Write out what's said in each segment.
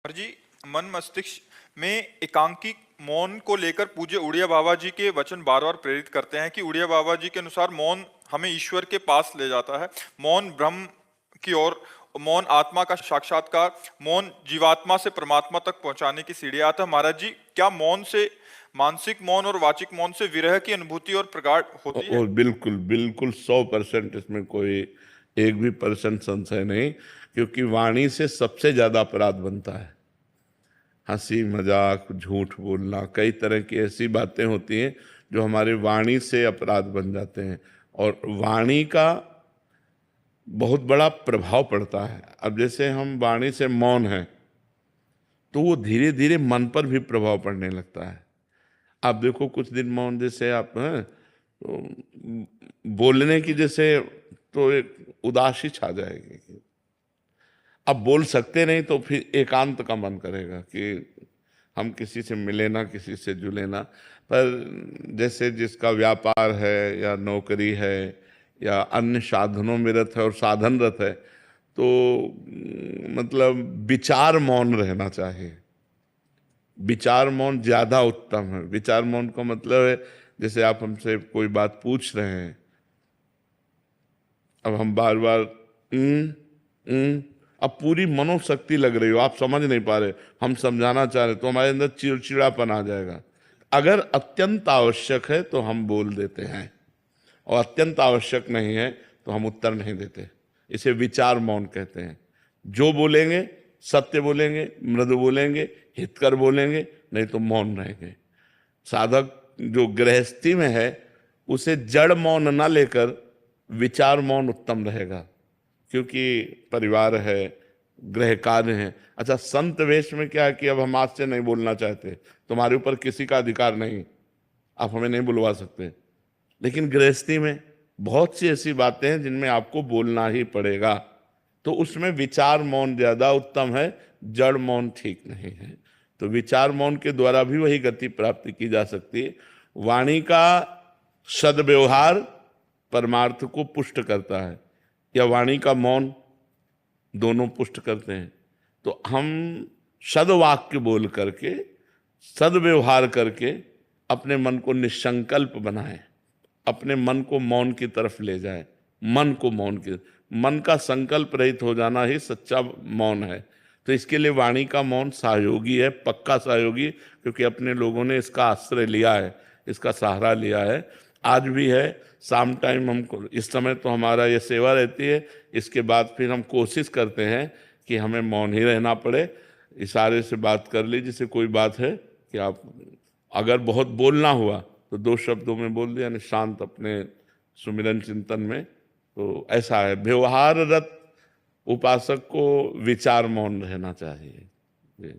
और जी, मन मस्तिष्क में एकांकी मौन को लेकर पूज्य उड़िया बाबा जी के वचन बार बार प्रेरित करते हैं कि उड़िया बाबा जी के अनुसार मौन हमें ईश्वर के पास ले जाता है। मौन ब्रह्म की ओर, मौन आत्मा का साक्षात्कार, मौन जीवात्मा से परमात्मा तक पहुंचाने की सीढ़ी आता है। महाराज जी, क्या मौन से, मानसिक मौन और वाचिक मौन से विरह की अनुभूति और प्रगाढ़ होती है? और बिल्कुल बिल्कुल 100% इसमें कोई एक भी परसेंट संशय नहीं, क्योंकि वाणी से सबसे ज्यादा अपराध बनता है। हंसी मजाक, झूठ बोलना, कई तरह की ऐसी बातें होती हैं जो हमारे वाणी से अपराध बन जाते हैं। और वाणी का बहुत बड़ा प्रभाव पड़ता है। अब जैसे हम वाणी से मौन हैं तो वो धीरे धीरे मन पर भी प्रभाव पड़ने लगता है। आप देखो, कुछ दिन मौन जैसे आप हैं तो बोलने की जैसे तो एक उदासी छा जाएगी। अब बोल सकते नहीं तो फिर एकांत का मन करेगा कि हम किसी से मिले ना, किसी से जुले ना। पर जैसे जिसका व्यापार है या नौकरी है या अन्य साधनों में रत है और साधनरत है, तो मतलब विचार मौन रहना चाहिए। विचार मौन ज्यादा उत्तम है। विचार मौन का मतलब है, जैसे आप हमसे कोई बात पूछ रहे हैं, अब हम बार बार अब पूरी मनोशक्ति लग रही हो, आप समझ नहीं पा रहे, हम समझाना चाह रहे, तो हमारे अंदर चिड़चिड़ापन आ जाएगा। अगर अत्यंत आवश्यक है तो हम बोल देते हैं, और अत्यंत आवश्यक नहीं है तो हम उत्तर नहीं देते। इसे विचार मौन कहते हैं। जो बोलेंगे सत्य बोलेंगे, मृदु बोलेंगे, हितकर बोलेंगे, नहीं तो मौन रहेंगे। साधक जो गृहस्थी में है उसे जड़ मौन ना लेकर विचार मौन उत्तम रहेगा, क्योंकि परिवार है, गृह कार्य है। अच्छा, संत वेश में क्या है कि अब हम आज से नहीं बोलना चाहते, तुम्हारे ऊपर किसी का अधिकार नहीं, आप हमें नहीं बुलवा सकते। लेकिन गृहस्थी में बहुत सी ऐसी बातें हैं जिनमें आपको बोलना ही पड़ेगा, तो उसमें विचार मौन ज्यादा उत्तम है, जड़ मौन ठीक नहीं है। तो विचार मौन के द्वारा भी वही गति प्राप्ति की जा सकती है। वाणी का सद्व्यवहार परमार्थ को पुष्ट करता है, या वाणी का मौन, दोनों पुष्ट करते हैं। तो हम सद्वाक्य बोल करके, सद्व्यवहार करके अपने मन को निसंकल्प बनाएं, अपने मन को मौन की तरफ ले जाए। मन को मौन की, मन का संकल्प रहित हो जाना ही सच्चा मौन है। तो इसके लिए वाणी का मौन सहयोगी है, पक्का सहयोगी, क्योंकि अपने लोगों ने इसका आश्रय लिया है, इसका सहारा लिया है, आज भी है। शाम टाइम हमको, इस समय तो हमारा ये सेवा रहती है, इसके बाद फिर हम कोशिश करते हैं कि हमें मौन ही रहना पड़े। इशारे से बात कर ली, जैसे कोई बात है कि आप अगर बहुत बोलना हुआ तो दो शब्दों में बोल दिया, यानी शांत अपने सुमिरन चिंतन में। तो ऐसा है, व्यवहाररत उपासक को विचार मौन रहना चाहिए। जी।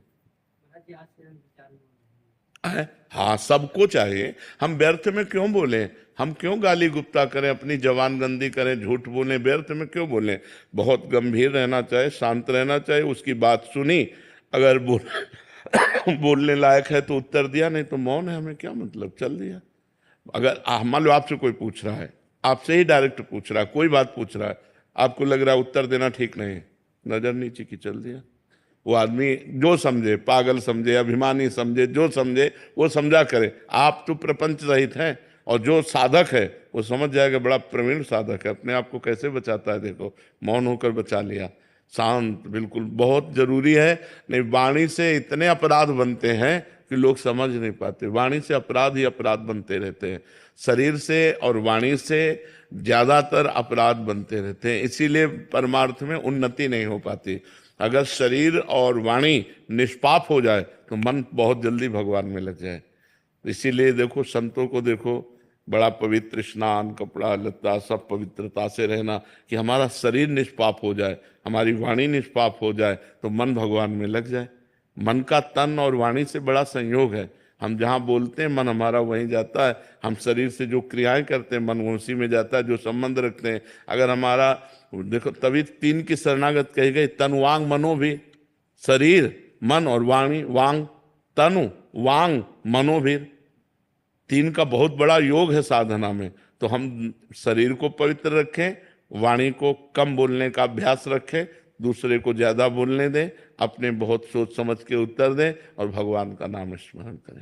हाँ, सबको चाहिए। हम व्यर्थ में क्यों बोले, हम क्यों गाली गुप्ता करें, अपनी जवान गंदी करें, झूठ बोलें, व्यर्थ में क्यों बोलें। बहुत गंभीर रहना चाहिए, शांत रहना चाहिए। उसकी बात सुनी, अगर बोलने लायक है तो उत्तर दिया, नहीं तो मौन है, हमें क्या मतलब, चल दिया। अगर मान लो आपसे कोई पूछ रहा है, आपसे ही डायरेक्ट पूछ रहा है, कोई बात पूछ रहा है, आपको लग रहा है उत्तर देना ठीक नहीं, नजर नीचे की, चल दिया। वो आदमी जो समझे, पागल समझे, अभिमानी समझे, जो समझे वो समझा करे। आप तो प्रपंच रहित हैं, और जो साधक है वो समझ जाएगा, बड़ा प्रवीण साधक है, अपने आप को कैसे बचाता है, देखो मौन होकर बचा लिया। शांत बिल्कुल बहुत जरूरी है। नहीं, वाणी से इतने अपराध बनते हैं कि लोग समझ नहीं पाते। वाणी से अपराध ही अपराध बनते रहते हैं, शरीर से और वाणी से ज्यादातर अपराध बनते रहते हैं। इसीलिए परमार्थ में उन्नति नहीं हो पाती। अगर शरीर और वाणी निष्पाप हो जाए तो मन बहुत जल्दी भगवान में लग जाए। इसीलिए देखो, संतों को देखो, बड़ा पवित्र स्नान, कपड़ा लत्ता सब पवित्रता से रहना, कि हमारा शरीर निष्पाप हो जाए, हमारी वाणी निष्पाप हो जाए, तो मन भगवान में लग जाए। मन का तन और वाणी से बड़ा संयोग है। हम जहाँ बोलते हैं मन हमारा वहीं जाता है, हम शरीर से जो क्रियाएं करते हैं मन उसी में जाता है, जो संबंध रखते हैं। अगर हमारा, देखो तभी तीन की शरणागत कही गई, तन वांग मनो भी, शरीर मन और वाणी, वांग तनु वांग मनो भी, तीन का बहुत बड़ा योग है साधना में। तो हम शरीर को पवित्र रखें, वाणी को कम बोलने का अभ्यास रखें, दूसरे को ज्यादा बोलने दें, अपने बहुत सोच समझ के उत्तर दें और भगवान का नाम स्मरण करें।